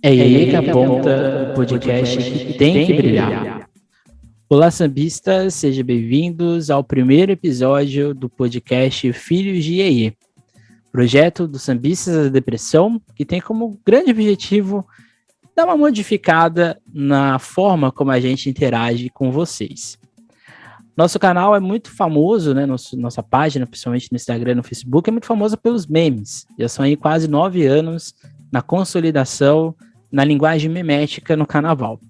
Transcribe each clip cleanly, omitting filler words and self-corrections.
É aí que aponta o podcast que tem que brilhar. Olá, sambistas, sejam bem-vindos ao primeiro episódio do podcast Filhos de Iê, projeto dos sambistas da depressão, que tem como grande objetivo dar uma modificada na forma como a gente interage com vocês. Nosso canal é muito famoso, né? Nossa página, principalmente no Instagram e no Facebook, é muito famosa pelos memes. Já são aí quase 9 anos na consolidação na linguagem memética no carnaval.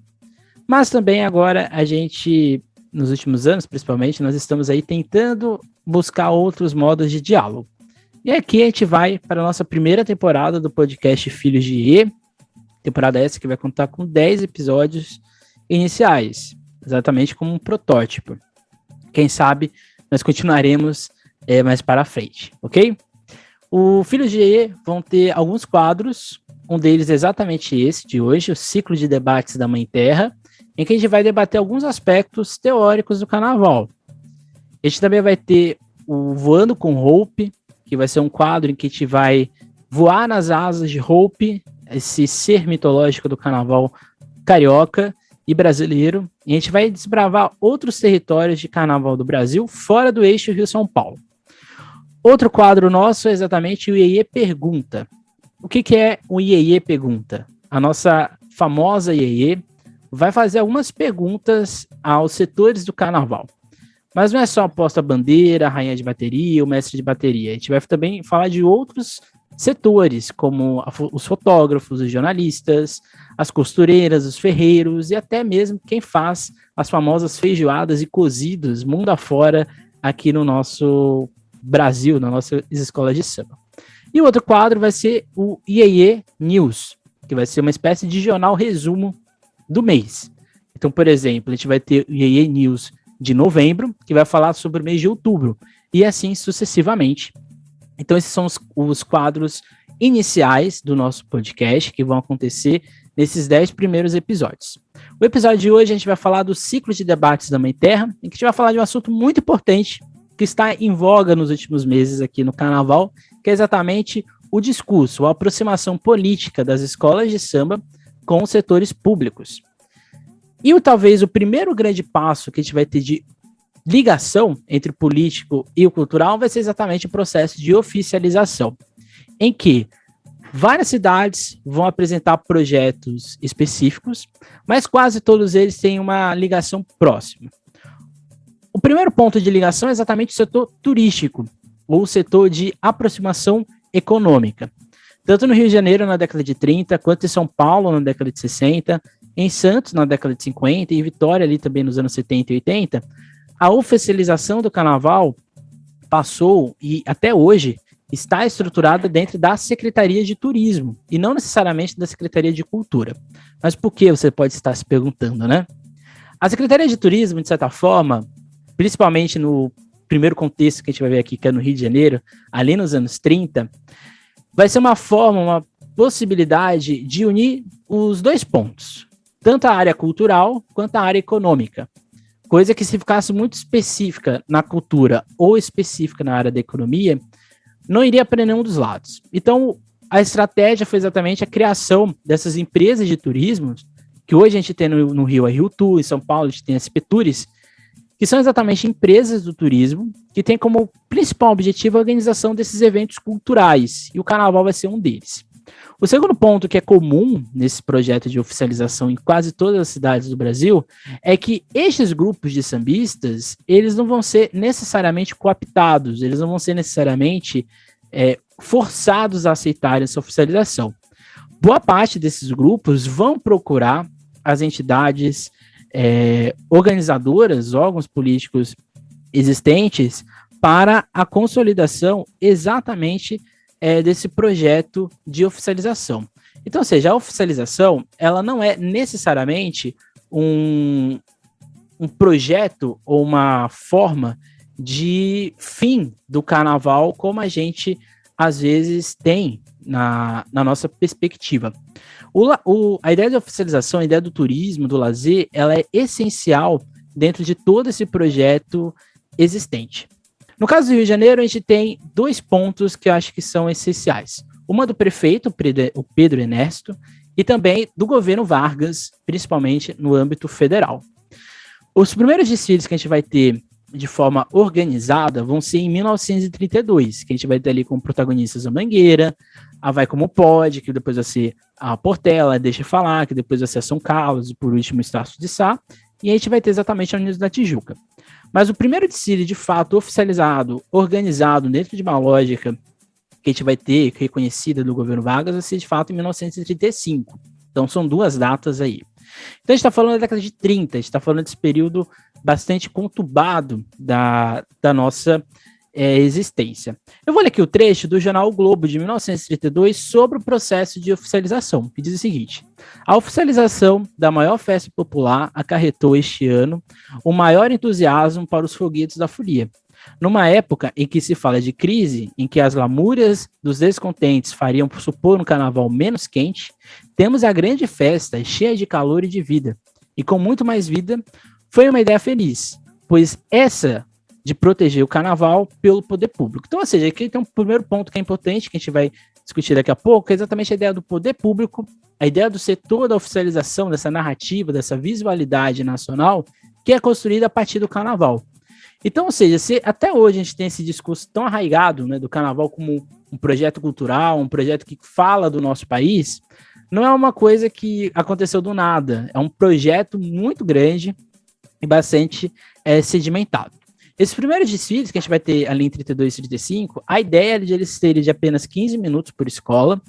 Mas também agora a gente, nos últimos anos principalmente, nós estamos aí tentando buscar outros modos de diálogo. E aqui a gente vai para a nossa primeira temporada do podcast Filhos de Iê, temporada essa que vai contar com 10 episódios iniciais, exatamente como um protótipo. Quem sabe nós continuaremos mais para frente, ok? O Filhos de Iê vão ter alguns quadros, um deles é exatamente esse de hoje, o ciclo de debates da Mãe Terra, em que a gente vai debater alguns aspectos teóricos do carnaval. A gente também vai ter o Voando com Hope, que vai ser um quadro em que a gente vai voar nas asas de Hope, esse ser mitológico do carnaval carioca e brasileiro, e a gente vai desbravar outros territórios de carnaval do Brasil fora do eixo Rio-São Paulo. Outro quadro nosso é exatamente o Iê Pergunta. O que é o Iê Pergunta? A nossa famosa Iê vai fazer algumas perguntas aos setores do carnaval. Mas não é só a porta-bandeira, a rainha de bateria, o mestre de bateria. A gente vai também falar de outros setores, como os fotógrafos, os jornalistas, as costureiras, os ferreiros e até mesmo quem faz as famosas feijoadas e cozidos mundo afora aqui no nosso Brasil, nas nossas escolas de samba. E o outro quadro vai ser o Iê News, que vai ser uma espécie de jornal resumo do mês. Então, por exemplo, a gente vai ter o Iê News de novembro, que vai falar sobre o mês de outubro, e assim sucessivamente. Então, esses são os quadros iniciais do nosso podcast, que vão acontecer nesses 10 primeiros episódios. O episódio de hoje a gente vai falar do ciclo de debates da Mãe Terra, em que a gente vai falar de um assunto muito importante, que está em voga nos últimos meses aqui no Carnaval, que é exatamente o discurso, a aproximação política das escolas de samba com os setores públicos. E talvez o primeiro grande passo que a gente vai ter de ligação entre o político e o cultural vai ser exatamente o processo de oficialização, em que várias cidades vão apresentar projetos específicos, mas quase todos eles têm uma ligação próxima. O primeiro ponto de ligação é exatamente o setor turístico, ou o setor de aproximação econômica. Tanto no Rio de Janeiro na década de 30, quanto em São Paulo na década de 60, em Santos na década de 50 e Vitória ali também nos anos 70 e 80, a oficialização do carnaval passou e até hoje está estruturada dentro da Secretaria de Turismo e não necessariamente da Secretaria de Cultura. Mas por que você pode estar se perguntando, né? A Secretaria de Turismo, de certa forma, principalmente no primeiro contexto que a gente vai ver aqui, que é no Rio de Janeiro, ali nos anos 30, vai ser uma forma, uma possibilidade de unir os dois pontos, tanto a área cultural quanto a área econômica. Coisa que se ficasse muito específica na cultura ou específica na área da economia, não iria para nenhum dos lados. Então, a estratégia foi exatamente a criação dessas empresas de turismo, que hoje a gente tem no Rio a Rio Tour, em São Paulo a gente tem a SP Tours, que são exatamente empresas do turismo, que têm como principal objetivo a organização desses eventos culturais, e o carnaval vai ser um deles. O segundo ponto que é comum nesse projeto de oficialização em quase todas as cidades do Brasil é que estes grupos de sambistas, eles não vão ser necessariamente cooptados, eles não vão ser necessariamente forçados a aceitarem essa oficialização. Boa parte desses grupos vão procurar as entidades organizadoras, órgãos políticos existentes para a consolidação exatamente desse projeto de oficialização. Então, ou seja, a oficialização, ela não é necessariamente um projeto ou uma forma de fim do carnaval como a gente, às vezes, tem na nossa perspectiva. A ideia de oficialização, a ideia do turismo, do lazer, ela é essencial dentro de todo esse projeto existente. No caso do Rio de Janeiro, a gente tem dois pontos que eu acho que são essenciais. Uma do prefeito, o Pedro Ernesto, e também do governo Vargas, principalmente no âmbito federal. Os primeiros desfiles que a gente vai ter de forma organizada vão ser em 1932, que a gente vai ter ali como protagonistas a Mangueira, a Vai Como Pode, que depois vai ser a Portela, Deixa Falar, que depois vai ser a São Carlos, e por último o Estácio de Sá, e a gente vai ter exatamente a Unidos da Tijuca. Mas o primeiro desfile, de fato, oficializado, organizado dentro de uma lógica que a gente vai ter, reconhecida do governo Vargas, vai ser de fato em 1935. Então são duas datas aí. Então a gente está falando da década de 30, a gente está falando desse período bastante conturbado da nossa existência. Eu vou ler aqui o trecho do jornal O Globo de 1932 sobre o processo de oficialização, que diz o seguinte: a oficialização da maior festa popular acarretou este ano o maior entusiasmo para os foguetes da folia. Numa época em que se fala de crise, em que as lamúrias dos descontentes fariam supor um carnaval menos quente, temos a grande festa cheia de calor e de vida. E com muito mais vida, foi uma ideia feliz, pois essa de proteger o carnaval pelo poder público. Então, ou seja, aqui tem um primeiro ponto que é importante, que a gente vai discutir daqui a pouco, que é exatamente a ideia do poder público, a ideia do setor da oficialização, dessa narrativa, dessa visualidade nacional, que é construída a partir do carnaval. Então, ou seja, se até hoje a gente tem esse discurso tão arraigado, né, do carnaval como um projeto cultural, um projeto que fala do nosso país, não é uma coisa que aconteceu do nada, é um projeto muito grande e bastante sedimentado. Esses primeiros desfiles que a gente vai ter ali em 32 e 35, a ideia é de eles serem de apenas 15 minutos por escola,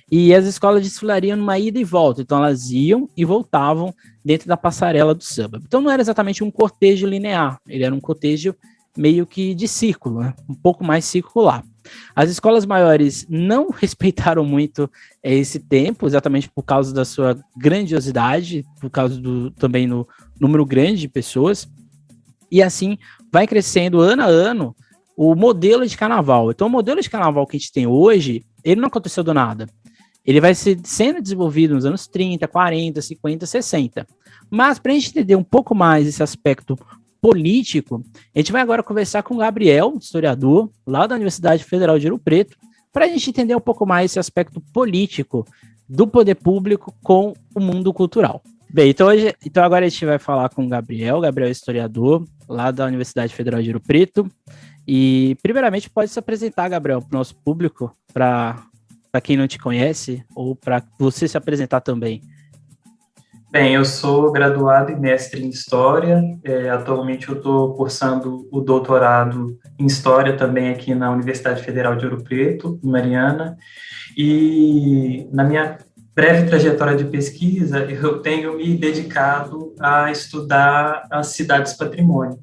e as escolas desfilariam numa ida e volta, então elas iam e voltavam dentro da passarela do samba. Então não era exatamente um cortejo linear, ele era um cortejo meio que de círculo, né? Um pouco mais circular. As escolas maiores não respeitaram muito esse tempo, exatamente por causa da sua grandiosidade, por causa também no número grande de pessoas, e assim vai crescendo ano a ano o modelo de carnaval. Então o modelo de carnaval que a gente tem hoje, ele não aconteceu do nada. Ele vai sendo desenvolvido nos anos 30, 40, 50, 60. Mas para a gente entender um pouco mais esse aspecto político, a gente vai agora conversar com o Gabriel, historiador, lá da Universidade Federal de Ouro Preto, para a gente entender um pouco mais esse aspecto político do poder público com o mundo cultural. Bem, então agora a gente vai falar com o Gabriel. Gabriel é historiador, lá da Universidade Federal de Ouro Preto. E, primeiramente, pode se apresentar, Gabriel, para o nosso público, para quem não te conhece, ou para você se apresentar também. Bem, eu sou graduado e mestre em História. Atualmente eu estou cursando o doutorado em História também aqui na Universidade Federal de Ouro Preto, em Mariana. E na minha breve trajetória de pesquisa, eu tenho me dedicado a estudar as cidades patrimônio.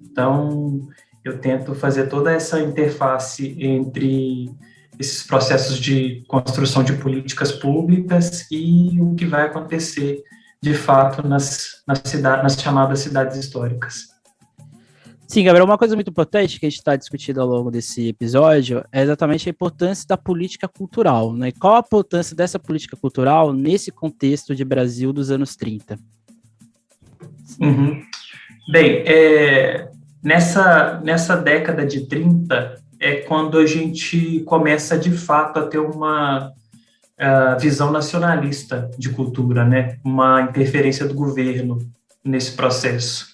Então, eu tento fazer toda essa interface entre esses processos de construção de políticas públicas e o que vai acontecer, de fato, nas chamadas cidades históricas. Sim, Gabriel, uma coisa muito importante que a gente está discutindo ao longo desse episódio é exatamente a importância da política cultural, né? Qual a importância dessa política cultural nesse contexto de Brasil dos anos 30? Uhum. Bem, nessa década de 30 é quando a gente começa, de fato, a ter uma visão nacionalista de cultura, né? Uma interferência do governo nesse processo.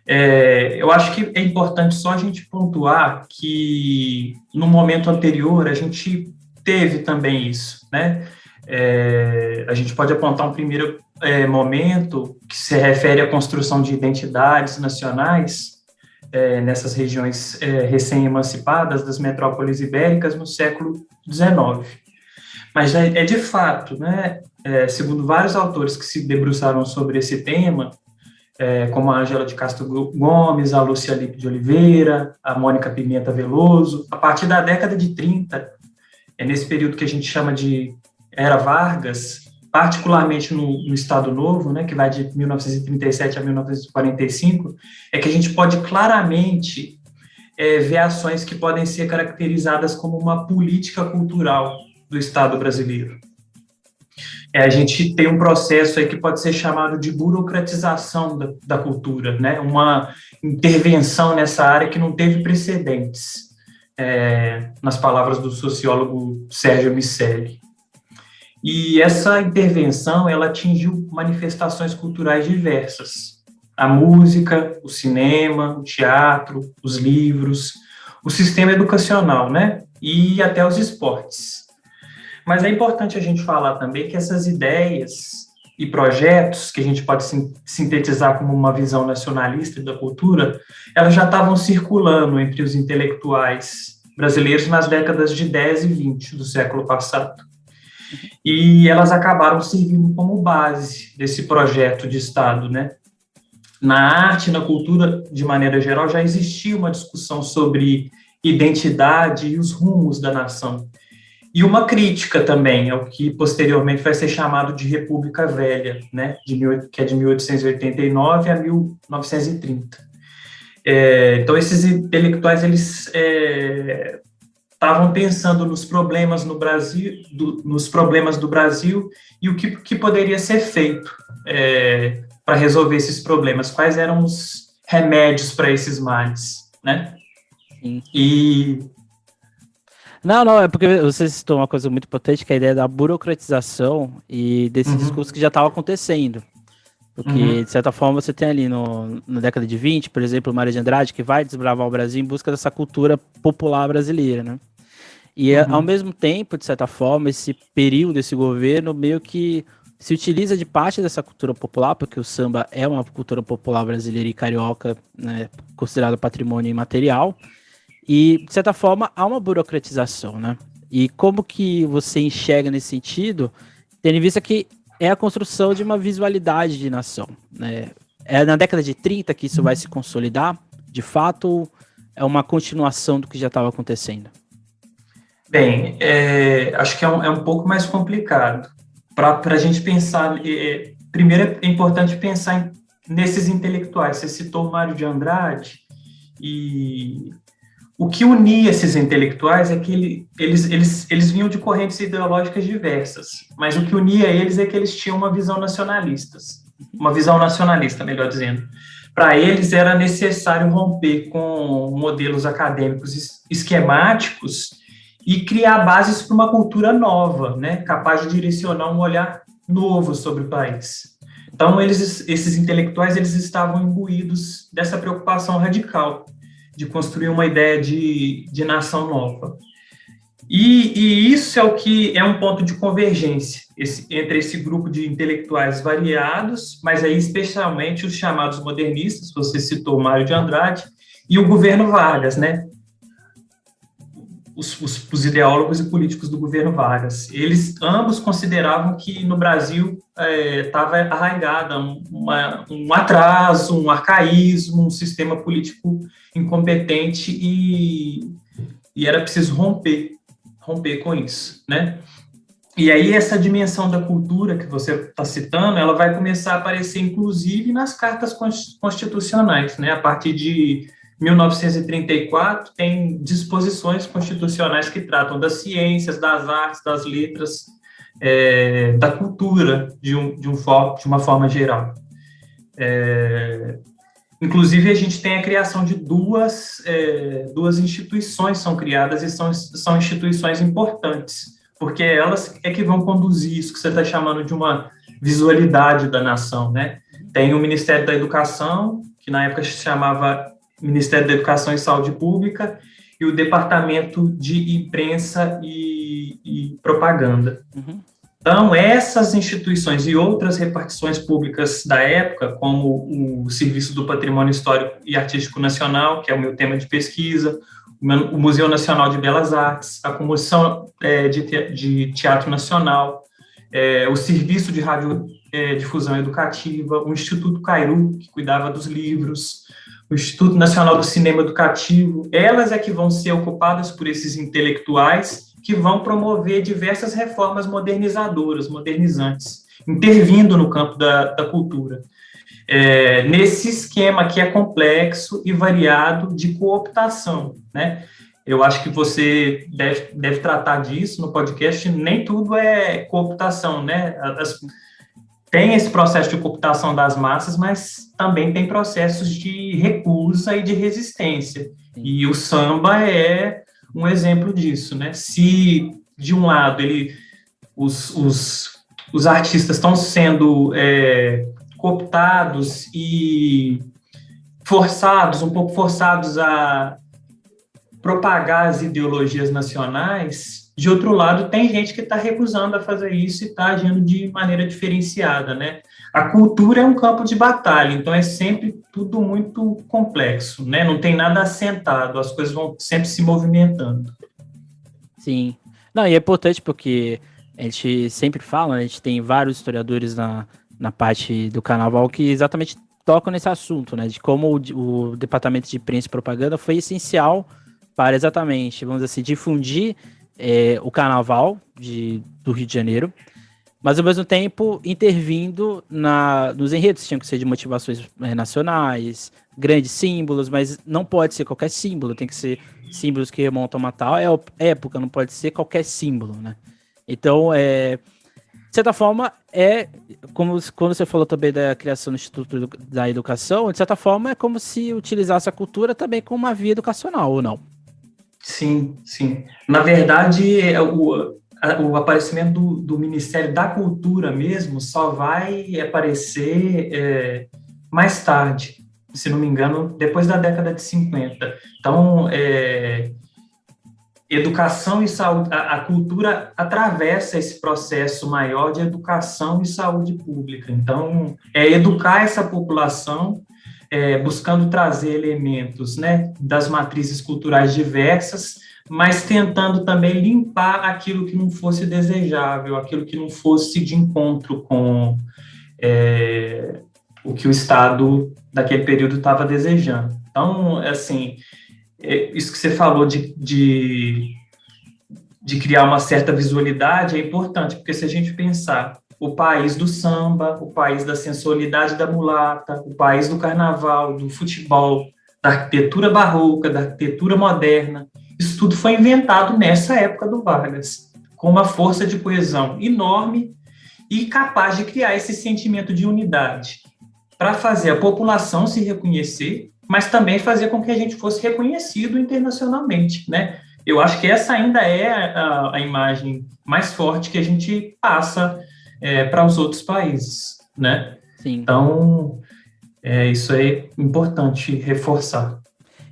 Eu acho que é importante só a gente pontuar que no momento anterior a gente teve também isso, né? A gente pode apontar um primeiro momento que se refere à construção de identidades nacionais nessas regiões recém-emancipadas das metrópoles ibéricas no século XIX. Mas de fato, né, segundo vários autores que se debruçaram sobre esse tema, como a Ângela de Castro Gomes, a Lúcia Lippe de Oliveira, a Mônica Pimenta Veloso, a partir da década de 30, nesse período que a gente chama de Era Vargas, particularmente no Estado Novo, né, que vai de 1937 a 1945, é que a gente pode claramente ver ações que podem ser caracterizadas como uma política cultural do Estado brasileiro. A gente tem um processo aí que pode ser chamado de burocratização da cultura, né? Uma intervenção nessa área que não teve precedentes, nas palavras do sociólogo Sérgio Miceli. E essa intervenção, ela atingiu manifestações culturais diversas. A música, o cinema, o teatro, os livros, o sistema educacional, né? E até os esportes. Mas é importante a gente falar também que essas ideias e projetos, que a gente pode sintetizar como uma visão nacionalista da cultura, elas já estavam circulando entre os intelectuais brasileiros nas décadas de 10 e 20 do século passado. E elas acabaram servindo como base desse projeto de Estado, né? Na arte, na cultura, de maneira geral, já existia uma discussão sobre identidade e os rumos da nação. E uma crítica também ao que posteriormente vai ser chamado de República Velha, né? Que é de 1889 a 1930. Então, esses intelectuais, eles estavam pensando nos problemas no Brasil, nos problemas do Brasil e o que poderia ser feito para resolver esses problemas, quais eram os remédios para esses males, né? Sim. E... Não, é porque você citou uma coisa muito potente, que é a ideia da burocratização e desse discurso que já estava acontecendo. Porque, de certa forma, você tem ali na década de 20, por exemplo, Mário de Andrade, que vai desbravar o Brasil em busca dessa cultura popular brasileira, né? E, ao mesmo tempo, de certa forma, esse período, esse governo, meio que se utiliza de parte dessa cultura popular, porque o samba é uma cultura popular brasileira e carioca, né, considerada patrimônio imaterial, e, de certa forma, há uma burocratização, né? E como que você enxerga nesse sentido, tendo em vista que é a construção de uma visualidade de nação, né? É na década de 30 que isso vai se consolidar, de fato, ou é uma continuação do que já estava acontecendo? Bem, acho que é um pouco mais complicado. Para a gente pensar, primeiro é importante pensar nesses intelectuais. Você citou o Mário de Andrade, e o que unia esses intelectuais é que eles vinham de correntes ideológicas diversas, mas o que unia eles é que eles tinham uma visão nacionalista, melhor dizendo. Para eles era necessário romper com modelos acadêmicos esquemáticos e criar bases para uma cultura nova, né, capaz de direcionar um olhar novo sobre o país. Então, esses intelectuais, eles estavam imbuídos dessa preocupação radical de construir uma ideia de nação nova. E isso é o que é um ponto de convergência entre esse grupo de intelectuais variados, mas aí especialmente os chamados modernistas, você citou Mário de Andrade, e o governo Vargas, né? Os ideólogos e políticos do governo Vargas. Eles ambos consideravam que no Brasil estava arraigada um atraso, um arcaísmo, um sistema político incompetente e era preciso romper com isso, né? E aí essa dimensão da cultura que você está citando, ela vai começar a aparecer, inclusive, nas cartas constitucionais, né? A partir de 1934, tem disposições constitucionais que tratam das ciências, das artes, das letras, da cultura, de uma forma geral. Inclusive, a gente tem a criação de duas instituições são criadas e são instituições importantes, porque elas é que vão conduzir isso que você está chamando de uma visualidade da nação, né? Tem o Ministério da Educação, que na época se chamava Ministério da Educação e Saúde Pública, e o Departamento de Imprensa e Propaganda. Então, essas instituições e outras repartições públicas da época, como o Serviço do Patrimônio Histórico e Artístico Nacional, que é o meu tema de pesquisa, o Museu Nacional de Belas Artes, a Comissão de Teatro Nacional, o Serviço de Radiodifusão Educativa, o Instituto Cairu, que cuidava dos livros, o Instituto Nacional do Cinema Educativo, elas é que vão ser ocupadas por esses intelectuais que vão promover diversas reformas modernizantes, intervindo no campo da cultura. Nesse esquema que é complexo e variado de cooptação, né? Eu acho que você deve tratar disso no podcast, nem tudo é cooptação, né? Tem esse processo de cooptação das massas, mas também tem processos de recusa e de resistência. E o samba é um exemplo disso, né? Se, de um lado, ele os artistas estão sendo cooptados e um pouco forçados a propagar as ideologias nacionais, de outro lado, tem gente que está recusando a fazer isso e está agindo de maneira diferenciada, né? A cultura é um campo de batalha, então é sempre tudo muito complexo, né? Não tem nada assentado, as coisas vão sempre se movimentando. Sim. Não, e é importante porque a gente sempre fala, a gente tem vários historiadores na parte do carnaval que exatamente tocam nesse assunto, né? De como o departamento de imprensa e propaganda foi essencial para exatamente, vamos dizer assim, difundir o carnaval do Rio de Janeiro, mas ao mesmo tempo intervindo nos enredos, tinham que ser de motivações nacionais, grandes símbolos, mas não pode ser qualquer símbolo, tem que ser símbolos que remontam a uma tal época, não pode ser qualquer símbolo, né? Então, de certa forma, como quando você falou também da criação do Instituto da Educação, de certa forma é como se utilizasse a cultura também como uma via educacional, ou não? Sim, sim. Na verdade, o aparecimento do Ministério da Cultura mesmo só vai aparecer mais tarde, se não me engano, depois da década de 50. Então, educação e saúde, a cultura atravessa esse processo maior de educação e saúde pública. Então, educar essa população, buscando trazer elementos, né, das matrizes culturais diversas, mas tentando também limpar aquilo que não fosse desejável, aquilo que não fosse de encontro com o que o Estado daquele período estava desejando. Então, assim, isso que você falou de criar uma certa visualidade é importante, porque se a gente pensar o país do samba, o país da sensualidade da mulata, o país do carnaval, do futebol, da arquitetura barroca, da arquitetura moderna, isso tudo foi inventado nessa época do Vargas, com uma força de coesão enorme e capaz de criar esse sentimento de unidade, para fazer a população se reconhecer, mas também fazer com que a gente fosse reconhecido internacionalmente, né? Eu acho que essa ainda é a imagem mais forte que a gente passa para os outros países, né? Sim. Então, isso é importante reforçar.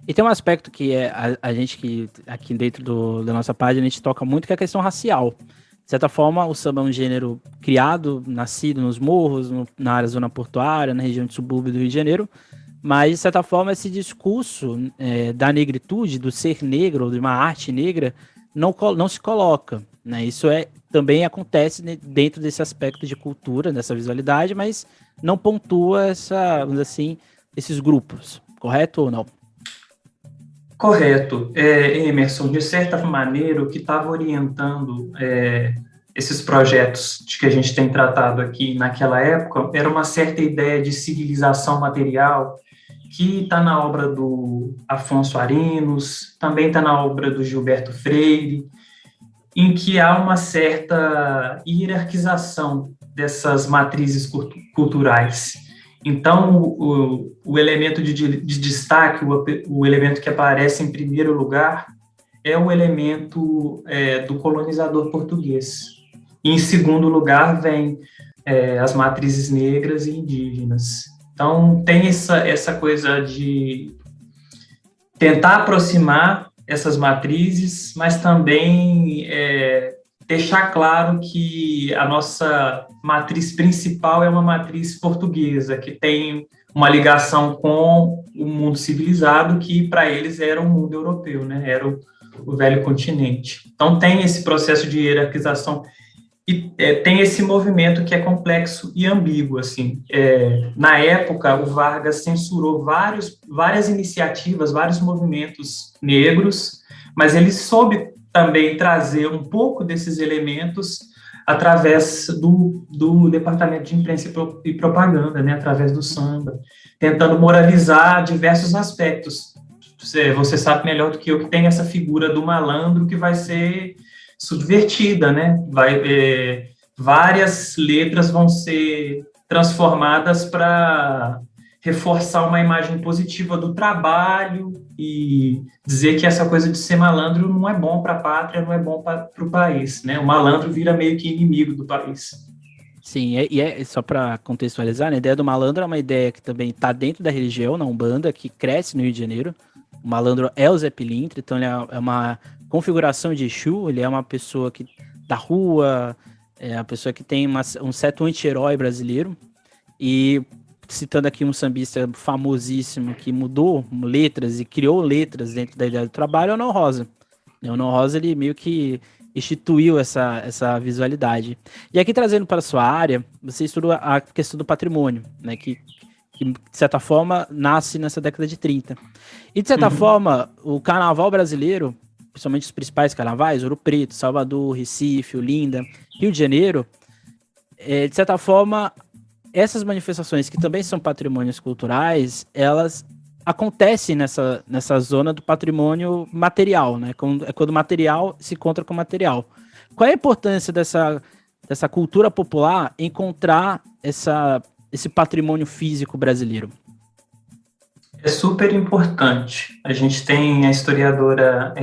E tem um aspecto que a gente que aqui dentro da nossa página a gente toca muito, que é a questão racial. De certa forma, o samba é um gênero criado, nascido nos morros, na área zona portuária, na região de subúrbio do Rio de Janeiro, mas, de certa forma, esse discurso da negritude, do ser negro, ou de uma arte negra, não se coloca, né? Isso também acontece dentro desse aspecto de cultura, dessa visualidade, mas não pontua vamos dizer assim, esses grupos, correto ou não? Correto. Emerson, de certa maneira, o que estava orientando esses projetos que a gente tem tratado aqui naquela época era uma certa ideia de civilização material que está na obra do Afonso Arinos, também está na obra do Gilberto Freire, em que há uma certa hierarquização dessas matrizes culturais. Então, o elemento de destaque, o elemento que aparece em primeiro lugar, é o elemento do colonizador português. E, em segundo lugar, vem as matrizes negras e indígenas. Então, tem essa coisa de tentar aproximar essas matrizes, mas também deixar claro que a nossa matriz principal é uma matriz portuguesa, que tem uma ligação com o mundo civilizado, que para eles era o mundo europeu, né? Era o velho continente. Então, tem esse processo de hierarquização e tem esse movimento que é complexo e ambíguo, assim. Na época, o Vargas censurou várias iniciativas, vários movimentos negros, mas ele soube também trazer um pouco desses elementos através do Departamento de Imprensa e Propaganda, né, através do samba, tentando moralizar diversos aspectos. Você sabe melhor do que eu que tem essa figura do malandro que vai ser subvertida, né? Várias letras vão ser transformadas para reforçar uma imagem positiva do trabalho e dizer que essa coisa de ser malandro não é bom para a pátria, não é bom para o país, né? O malandro vira meio que inimigo do país. Sim, só para contextualizar, né, a ideia do malandro é uma ideia que também está dentro da religião, na Umbanda, que cresce no Rio de Janeiro. O malandro é o Zé Pilintra, então ele é uma configuração de Exu, ele é uma pessoa que da rua, é uma pessoa que tem um certo anti-herói brasileiro. E citando aqui um sambista famosíssimo que mudou letras e criou letras dentro da ideia do trabalho, é o Noel Rosa. O Noel Rosa, ele meio que instituiu essa visualidade. E aqui, trazendo para a sua área, você estuda a questão do patrimônio, né, que de certa forma nasce nessa década de 30. E de certa forma, o carnaval brasileiro, principalmente os principais carnavais, Ouro Preto, Salvador, Recife, Olinda, Rio de Janeiro, de certa forma, essas manifestações, que também são patrimônios culturais, elas acontecem nessa zona do patrimônio material, né? Quando o material se encontra com o material. Qual é a importância dessa cultura popular encontrar esse patrimônio físico brasileiro? É super importante. A gente tem a historiadora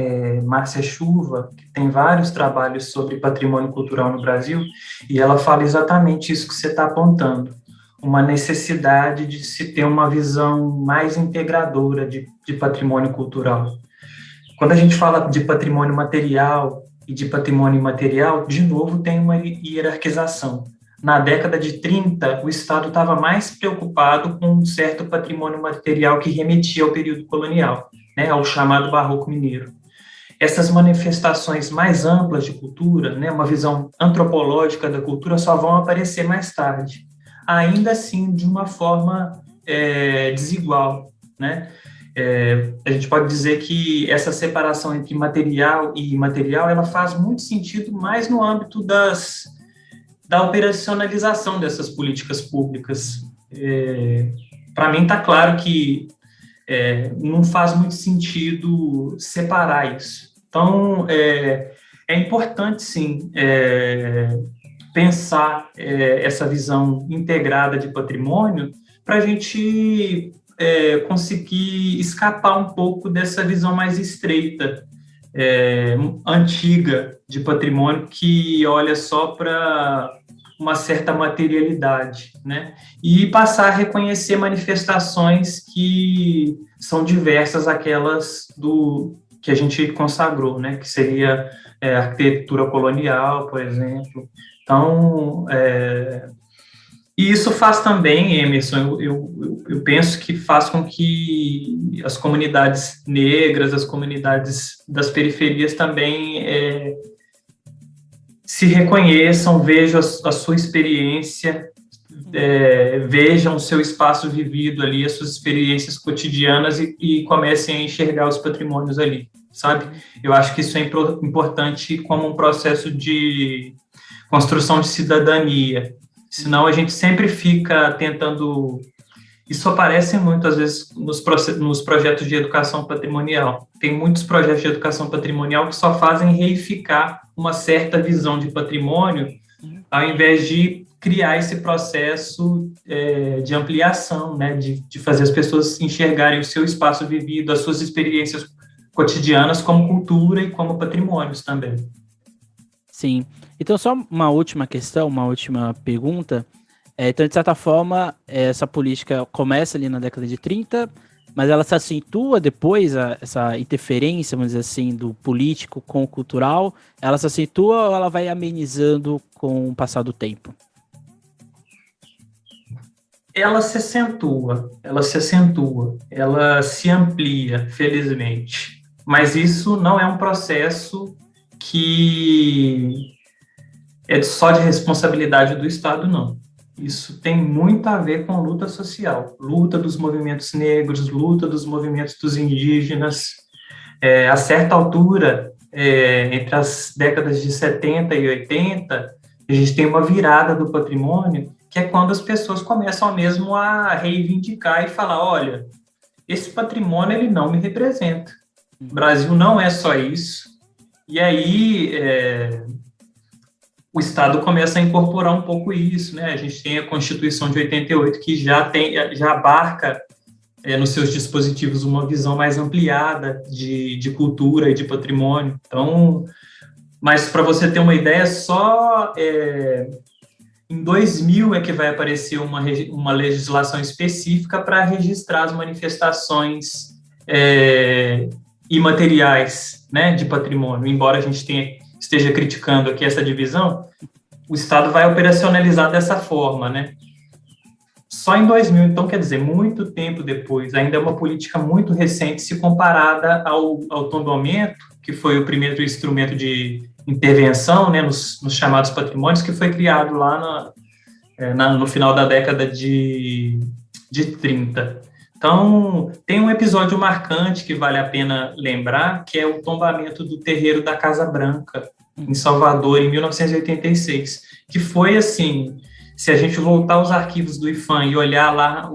Márcia Chuva, que tem vários trabalhos sobre patrimônio cultural no Brasil, e ela fala exatamente isso que você está apontando, uma necessidade de se ter uma visão mais integradora de patrimônio cultural. Quando a gente fala de patrimônio material e de patrimônio imaterial, de novo tem uma hierarquização. Na década de 30, o Estado estava mais preocupado com um certo patrimônio material que remetia ao período colonial, né, ao chamado Barroco Mineiro. Essas manifestações mais amplas de cultura, né, uma visão antropológica da cultura, só vão aparecer mais tarde, ainda assim de uma forma desigual, né? A gente pode dizer que essa separação entre material e imaterial, ela faz muito sentido mais no âmbito da operacionalização dessas políticas públicas. Para mim está claro que não faz muito sentido separar isso. Então, é importante, sim, pensar essa visão integrada de patrimônio para a gente conseguir escapar um pouco dessa visão mais estreita, antiga de patrimônio, que olha só para uma certa materialidade, né? E passar a reconhecer manifestações que são diversas aquelas que a gente consagrou, né? Que seria a arquitetura colonial, por exemplo. Então, e isso faz também, Emerson, eu penso que faz com que as comunidades negras, as comunidades das periferias também se reconheçam, vejam a sua experiência, vejam o seu espaço vivido ali, as suas experiências cotidianas e comecem a enxergar os patrimônios ali, sabe? Eu acho que isso é importante como um processo de construção de cidadania. Senão a gente sempre fica tentando... Isso aparece muito, às vezes, nos projetos de educação patrimonial. Tem muitos projetos de educação patrimonial que só fazem reificar uma certa visão de patrimônio, ao invés de criar esse processo de ampliação, né, de fazer as pessoas enxergarem o seu espaço vivido, as suas experiências cotidianas como cultura e como patrimônios também. Sim. Então, só uma última questão, uma última pergunta. Então, de certa forma, essa política começa ali na década de 30, mas ela se acentua depois, essa interferência, vamos dizer assim, do político com o cultural, ela se acentua ou ela vai amenizando com o passar do tempo? Ela se acentua, ela se amplia, felizmente. Mas isso não é um processo que é só de responsabilidade do Estado, não. Isso tem muito a ver com luta social, luta dos movimentos negros, luta dos movimentos dos indígenas. A certa altura, entre as décadas de 70 e 80, a gente tem uma virada do patrimônio, que é quando as pessoas começam mesmo a reivindicar e falar, olha, esse patrimônio ele não me representa. O Brasil não é só isso. E aí, o Estado começa a incorporar um pouco isso, né? A gente tem a Constituição de 88 que já abarca nos seus dispositivos uma visão mais ampliada de cultura e de patrimônio. Então, mas para você ter uma ideia, só em 2000 é que vai aparecer uma legislação específica para registrar as manifestações imateriais, né, de patrimônio. Embora a gente esteja criticando aqui essa divisão, o Estado vai operacionalizar dessa forma, né? Só em 2000, então, quer dizer, muito tempo depois, ainda é uma política muito recente se comparada ao tombamento, que foi o primeiro instrumento de intervenção, né, nos chamados patrimônios, que foi criado lá no final da década de 30. Então, tem um episódio marcante que vale a pena lembrar, que é o tombamento do terreiro da Casa Branca, em Salvador, em 1986, que foi assim, se a gente voltar aos arquivos do IPHAN e olhar lá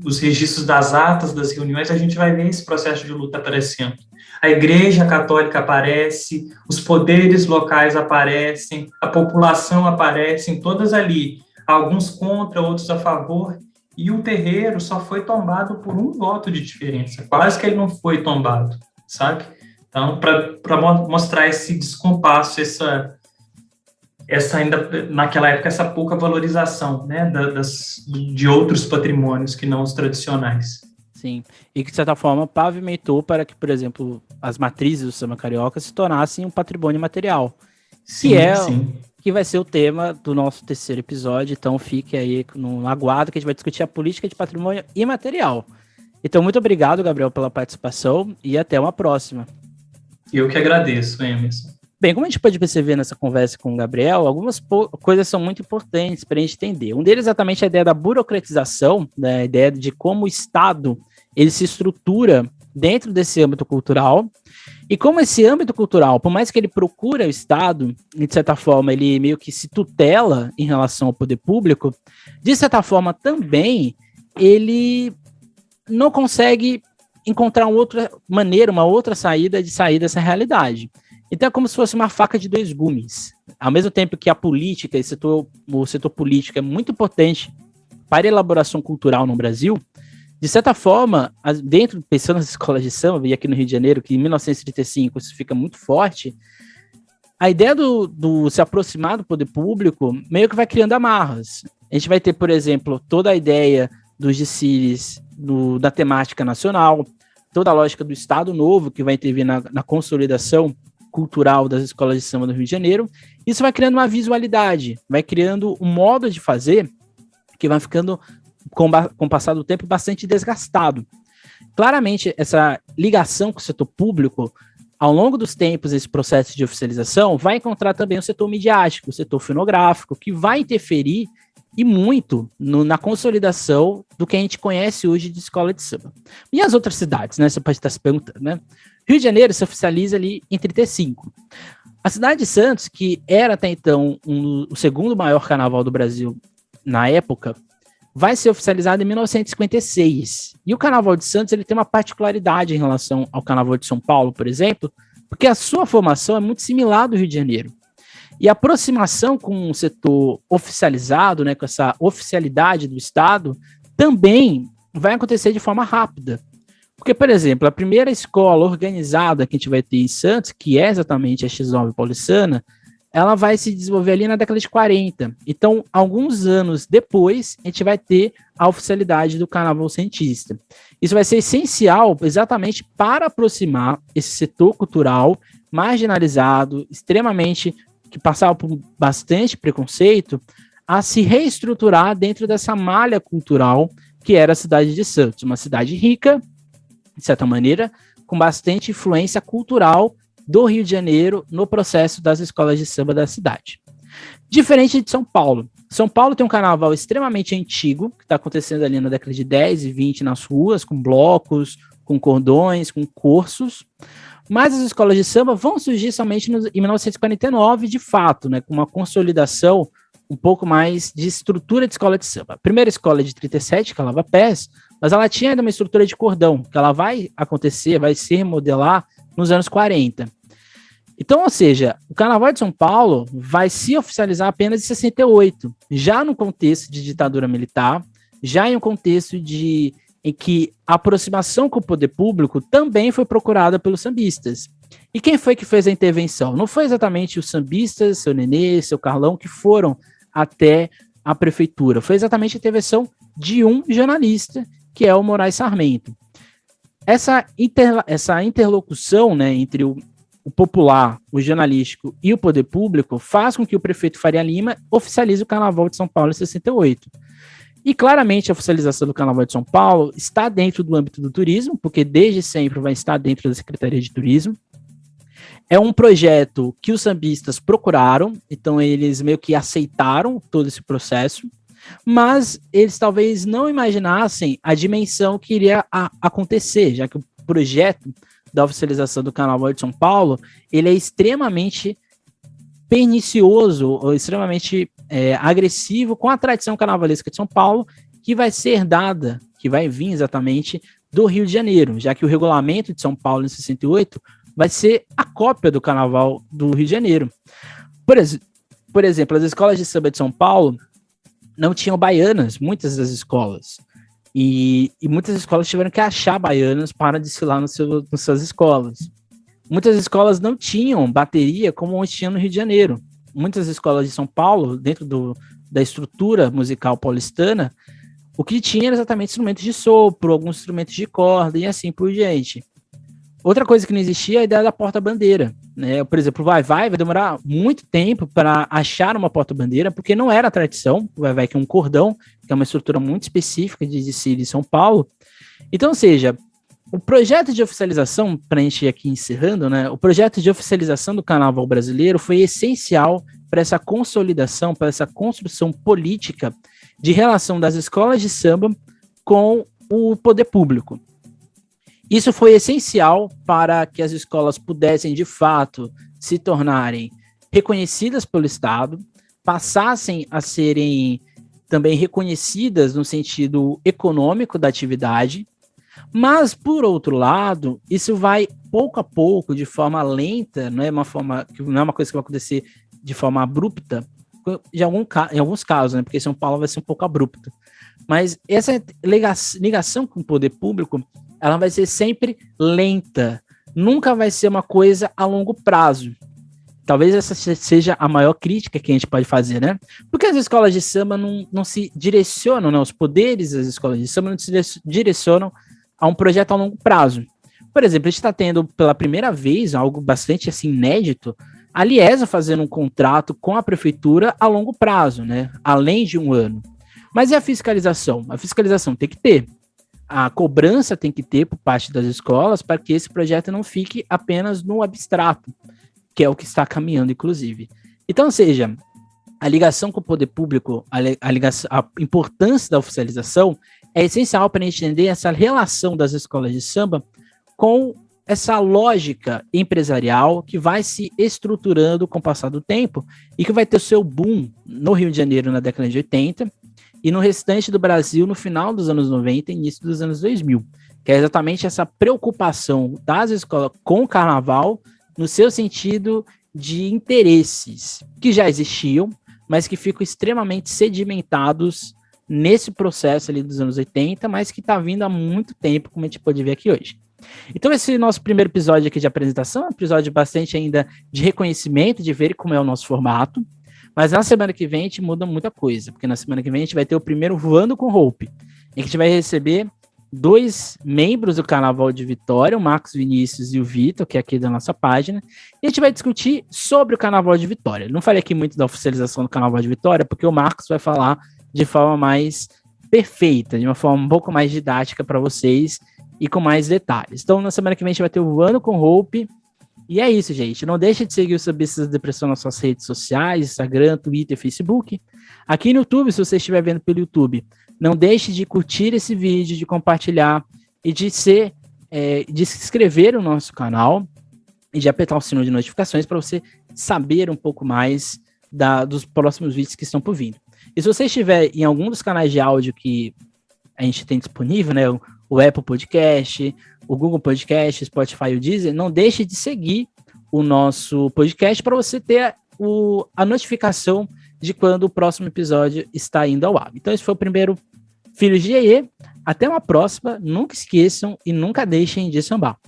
os registros das atas das reuniões, a gente vai ver esse processo de luta aparecendo. A Igreja Católica aparece, os poderes locais aparecem, a população aparece, todas ali, alguns contra, outros a favor, e o terreiro só foi tombado por um voto de diferença, quase que ele não foi tombado, sabe? Então, para mostrar esse descompasso, essa ainda, naquela época, essa pouca valorização, né, de outros patrimônios que não os tradicionais. Sim, e que, de certa forma, pavimentou para que, por exemplo, as matrizes do samba carioca se tornassem um patrimônio material. Sim, que vai ser o tema do nosso terceiro episódio, então fique aí no aguardo que a gente vai discutir a política de patrimônio imaterial. Então, muito obrigado, Gabriel, pela participação e até uma próxima. Eu que agradeço, Emerson. Bem, como a gente pode perceber nessa conversa com o Gabriel, algumas coisas são muito importantes para a gente entender. Um deles é exatamente a ideia da burocratização, né, a ideia de como o Estado ele se estrutura dentro desse âmbito cultural, e como esse âmbito cultural, por mais que ele procure o Estado, e de certa forma ele meio que se tutela em relação ao poder público, de certa forma também ele não consegue encontrar uma outra maneira, uma outra saída de sair dessa realidade. Então é como se fosse uma faca de dois gumes. Ao mesmo tempo que a política, o setor político é muito importante para a elaboração cultural no Brasil, de certa forma, pensando nas escolas de samba, e aqui no Rio de Janeiro, que em 1935 isso fica muito forte, a ideia do se aproximar do poder público meio que vai criando amarras. A gente vai ter, por exemplo, toda a ideia dos desfiles da temática nacional, toda a lógica do Estado Novo, que vai intervir na consolidação cultural das escolas de samba do Rio de Janeiro. Isso vai criando uma visualidade, vai criando um modo de fazer que vai ficando, com o passar do tempo, bastante desgastado. Claramente, essa ligação com o setor público, ao longo dos tempos, esse processo de oficialização, vai encontrar também o setor midiático, o setor fonográfico, que vai interferir e muito na consolidação do que a gente conhece hoje de escola de samba. E as outras cidades, né? Você pode estar se perguntando, né? Rio de Janeiro se oficializa ali em 35. A cidade de Santos, que era até então o segundo maior carnaval do Brasil na época, vai ser oficializado em 1956. E o Carnaval de Santos ele tem uma particularidade em relação ao Carnaval de São Paulo, por exemplo, porque a sua formação é muito similar ao do Rio de Janeiro. E a aproximação com o setor oficializado, né, com essa oficialidade do Estado, também vai acontecer de forma rápida. Porque, por exemplo, a primeira escola organizada que a gente vai ter em Santos, que é exatamente a X9 paulistana, ela vai se desenvolver ali na década de 40. Então, alguns anos depois, a gente vai ter a oficialidade do Carnaval Santista. Isso vai ser essencial exatamente para aproximar esse setor cultural marginalizado, extremamente, que passava por bastante preconceito, a se reestruturar dentro dessa malha cultural que era a cidade de Santos. Uma cidade rica, de certa maneira, com bastante influência cultural do Rio de Janeiro no processo das escolas de samba da cidade. Diferente de São Paulo. São Paulo tem um carnaval extremamente antigo, que está acontecendo ali na década de 10 e 20 nas ruas, com blocos, com cordões, com cursos, mas as escolas de samba vão surgir somente em 1949, de fato, né, com uma consolidação um pouco mais de estrutura de escola de samba. A primeira escola é de 37, que é a Lava Pés, mas ela tinha ainda uma estrutura de cordão, que ela vai acontecer, vai se remodelar nos anos 40. Então, ou seja, o Carnaval de São Paulo vai se oficializar apenas em 68, já no contexto de ditadura militar, já em um contexto em que a aproximação com o poder público também foi procurada pelos sambistas. E quem foi que fez a intervenção? Não foi exatamente os sambistas, seu Nenê, seu Carlão, que foram até a prefeitura. Foi exatamente a intervenção de um jornalista, que é o Moraes Sarmento. Essa interlocução, né, entre o popular, o jornalístico e o poder público faz com que o prefeito Faria Lima oficialize o Carnaval de São Paulo em 68. E claramente a oficialização do Carnaval de São Paulo está dentro do âmbito do turismo, porque desde sempre vai estar dentro da Secretaria de Turismo. É um projeto que os sambistas procuraram, então eles meio que aceitaram todo esse processo, mas eles talvez não imaginassem a dimensão que iria acontecer, já que o projeto da oficialização do Carnaval de São Paulo, ele é extremamente pernicioso, ou extremamente agressivo com a tradição carnavalesca de São Paulo, que vai ser herdada, que vai vir exatamente do Rio de Janeiro, já que o regulamento de São Paulo em 68 vai ser a cópia do Carnaval do Rio de Janeiro. Por exemplo, as escolas de samba de São Paulo não tinham baianas, muitas das escolas. E muitas escolas tiveram que achar baianas para desfilar nas suas escolas. Muitas escolas não tinham bateria como onde tinha no Rio de Janeiro. Muitas escolas de São Paulo, dentro da estrutura musical paulistana, o que tinha era exatamente instrumentos de sopro, alguns instrumentos de corda e assim por diante. Outra coisa que não existia é a ideia da porta-bandeira, né? Por exemplo, o Vai-Vai vai demorar muito tempo para achar uma porta-bandeira, porque não era a tradição. O Vai-Vai que é um cordão, que é uma estrutura muito específica de desfile de São Paulo. Então, ou seja, o projeto de oficialização, para a gente ir aqui encerrando, né? O projeto de oficialização do Carnaval brasileiro foi essencial para essa consolidação, para essa construção política de relação das escolas de samba com o poder público. Isso foi essencial para que as escolas pudessem, de fato, se tornarem reconhecidas pelo Estado, passassem a serem também reconhecidas no sentido econômico da atividade, mas, por outro lado, isso vai pouco a pouco, de forma lenta, não é uma coisa que vai acontecer de forma abrupta, em alguns casos, né, porque São Paulo vai ser um pouco abrupto, mas essa ligação com o poder público, ela vai ser sempre lenta, nunca vai ser uma coisa a longo prazo. Talvez essa seja a maior crítica que a gente pode fazer, né? Porque as escolas de samba não se direcionam, né? Os poderes das escolas de samba não se direcionam a um projeto a longo prazo. Por exemplo, a gente está tendo pela primeira vez algo bastante assim inédito, a Liesa fazendo um contrato com a prefeitura a longo prazo, né? Além de um ano. Mas e a fiscalização? A fiscalização tem que ter. A cobrança tem que ter por parte das escolas para que esse projeto não fique apenas no abstrato, que é o que está caminhando, inclusive. Então, ou seja, a ligação com o poder público, a importância da oficialização é essencial para a gente entender essa relação das escolas de samba com essa lógica empresarial que vai se estruturando com o passar do tempo e que vai ter o seu boom no Rio de Janeiro na década de 80 e no restante do Brasil no final dos anos 90 e início dos anos 2000, que é exatamente essa preocupação das escolas com o carnaval no seu sentido de interesses que já existiam, mas que ficam extremamente sedimentados nesse processo ali dos anos 80, mas que está vindo há muito tempo, como a gente pode ver aqui hoje. Então esse nosso primeiro episódio aqui de apresentação é um episódio bastante ainda de reconhecimento, de ver como é o nosso formato, mas na semana que vem a gente muda muita coisa, porque na semana que vem a gente vai ter o primeiro Voando com Hope, em que a gente vai receber 2 membros do Carnaval de Vitória, o Marcos Vinícius e o Vitor, que é aqui da nossa página, e a gente vai discutir sobre o Carnaval de Vitória. Não falei aqui muito da oficialização do Carnaval de Vitória, porque o Marcos vai falar de forma mais perfeita, de uma forma um pouco mais didática para vocês e com mais detalhes. Então, na semana que vem a gente vai ter o Voando com Hope, e é isso, gente. Não deixe de seguir os Sambistas da Depressão nas suas redes sociais, Instagram, Twitter, Facebook. Aqui no YouTube, se você estiver vendo pelo YouTube, não deixe de curtir esse vídeo, de compartilhar e de se inscrever no nosso canal e de apertar o sino de notificações para você saber um pouco mais dos próximos vídeos que estão por vir. E se você estiver em algum dos canais de áudio que a gente tem disponível, né, o Apple Podcast, o Google Podcast, Spotify e o Deezer, não deixe de seguir o nosso podcast para você ter a notificação de quando o próximo episódio está indo ao ar. Então, esse foi o primeiro Filhos de Iê. Até uma próxima. Nunca esqueçam e nunca deixem de sambar.